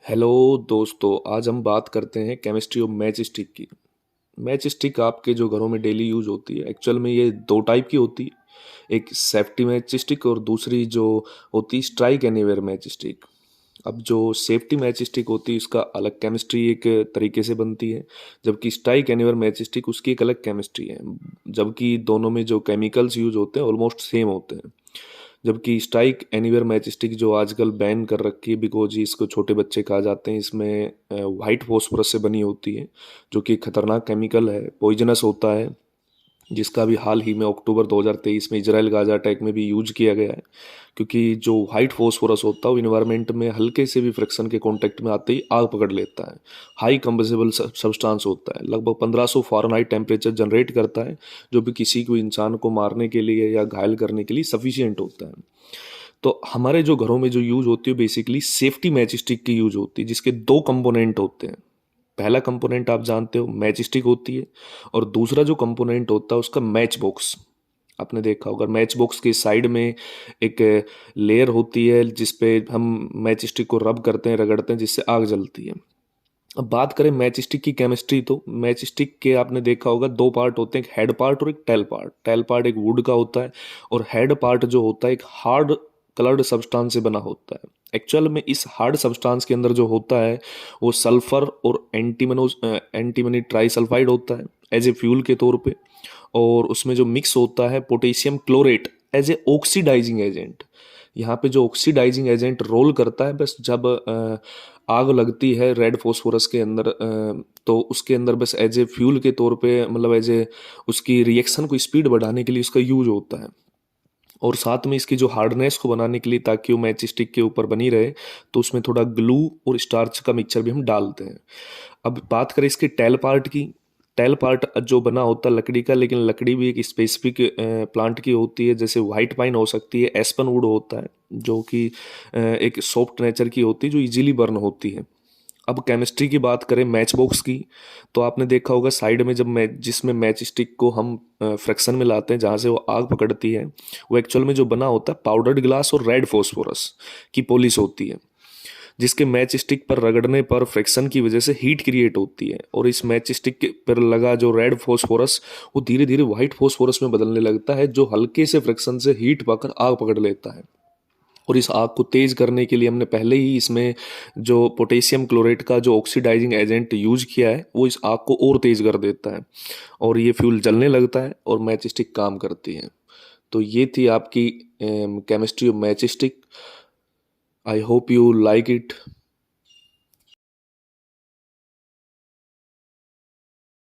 Hello दोस्तों, आज हम बात करते हैं केमिस्ट्री ऑफ मैच स्टिक की। मैच स्टिक आपके जो घरों में डेली यूज होती है, एक्चुअल में ये दो टाइप की होती है। एक सेफ्टी मैच स्टिक और दूसरी जो होती है स्ट्राइक एनीवेयर मैच स्टिक। अब जो सेफ्टी मैच स्टिक होती है इसका अलग केमिस्ट्री एक तरीके से बनती है, जबकि स्ट्राइक एनीवेयर मैच स्टिक उसकी एक अलग केमिस्ट्री है। जबकि दोनों में जो केमिकल्स यूज होते हैं ऑलमोस्ट सेम होते हैं। जबकि स्ट्राइक एनीवेयर मैच स्टिक जो आजकल बैन कर रखी है बिकॉज इसको छोटे बच्चे खा जाते हैं, इसमें वाइट फॉस्फोरस से बनी होती है जो कि खतरनाक केमिकल है, पॉइजनस होता है, जिसका भी हाल ही में अक्टूबर 2023 में इजराइल गाजा अटैक में भी यूज किया गया है। क्योंकि जो वाइट फॉस्फोरस होता है वो इन्वायरमेंट में हल्के से भी फ्रिक्शन के कांटेक्ट में आते ही आग पकड़ लेता है। हाई कंबसेबल सब्सटेंस होता है, लगभग 1500 फ़ारेनहाइट टेम्परेचर जनरेट करता है, जो भी किसी को इंसान को मारने के लिए या घायल करने के लिए सफिशियंट होता है। तो हमारे जो घरों में जो यूज होती है बेसिकली सेफ्टी मैच स्टिक की यूज होती है, जिसके दो कंपोनेंट होते हैं। पहला कंपोनेंट आप जानते हो मैच स्टिक होती है, और दूसरा जो कंपोनेंट होता है उसका मैच बॉक्स। आपने देखा होगा मैच बॉक्स के साइड में एक लेयर होती है जिसपे हम मैच स्टिक को रब करते हैं, रगड़ते हैं, जिससे आग जलती है। अब बात करें मैच स्टिक की केमिस्ट्री, तो मैच स्टिक के आपने देखा होगा दो पार्ट होते हैं, एक हेड पार्ट और एक टेल पार्ट। टेल पार्ट एक वुड का होता है और हेड पार्ट जो होता है एक हार्ड कलर्ड सब्सटेंस से बना होता है। एक्चुअल में इस हार्ड सब्सटेंस के अंदर जो होता है वो सल्फर और एंटीमनी ट्राइसल्फाइड होता है एज ए फ्यूल के तौर पे, और उसमें जो मिक्स होता है potassium chlorate as a oxidizing agent. यहाँ पे जो ऑक्सीडाइजिंग एजेंट रोल करता है बस जब आग लगती है रेड फॉस्फोरस के अंदर, तो उसके अंदर बस एज ए फ्यूल के तौर पे, मतलब एज ए उसकी रिएक्शन को स्पीड बढ़ाने के लिए उसका यूज होता है। और साथ में इसकी जो हार्डनेस को बनाने के लिए ताकि वो मैच स्टिक के ऊपर बनी रहे, तो उसमें थोड़ा ग्लू और स्टार्च का मिक्सचर भी हम डालते हैं। अब बात करें इसके टेल पार्ट की। टेल पार्ट जो बना होता है लकड़ी का, लेकिन लकड़ी भी एक स्पेसिफिक प्लांट की होती है, जैसे व्हाइट पाइन हो सकती है, एस्पन वुड होता है जो कि एक सॉफ्ट नेचर की होती है जो इजीली बर्न होती है। अब केमिस्ट्री की बात करें मैच बॉक्स की, तो आपने देखा होगा साइड में जब मैच जिसमें मैच स्टिक को हम फ्रैक्शन में लाते हैं जहाँ से वो आग पकड़ती है, वो एक्चुअल में जो बना होता है पाउडर्ड ग्लास और रेड फॉस्फोरस की पॉलिश होती है, जिसके मैच स्टिक पर रगड़ने पर फ्रिक्शन की वजह से हीट क्रिएट होती है, और इस मैच स्टिक पर लगा जो रेड फॉस्फोरस वो धीरे धीरे व्हाइट फॉस्फोरस में बदलने लगता है, जो हल्के से फ्रिक्शन से हीट पाकर आग पकड़ लेता है। और इस आग को तेज करने के लिए हमने पहले ही इसमें जो पोटेशियम क्लोरेट का जो ऑक्सीडाइजिंग एजेंट यूज किया है वो इस आग को और तेज कर देता है, और ये फ्यूल जलने लगता है और मैच स्टिक काम करती है। तो ये थी आपकी chemistry of match stick. I hope you like it.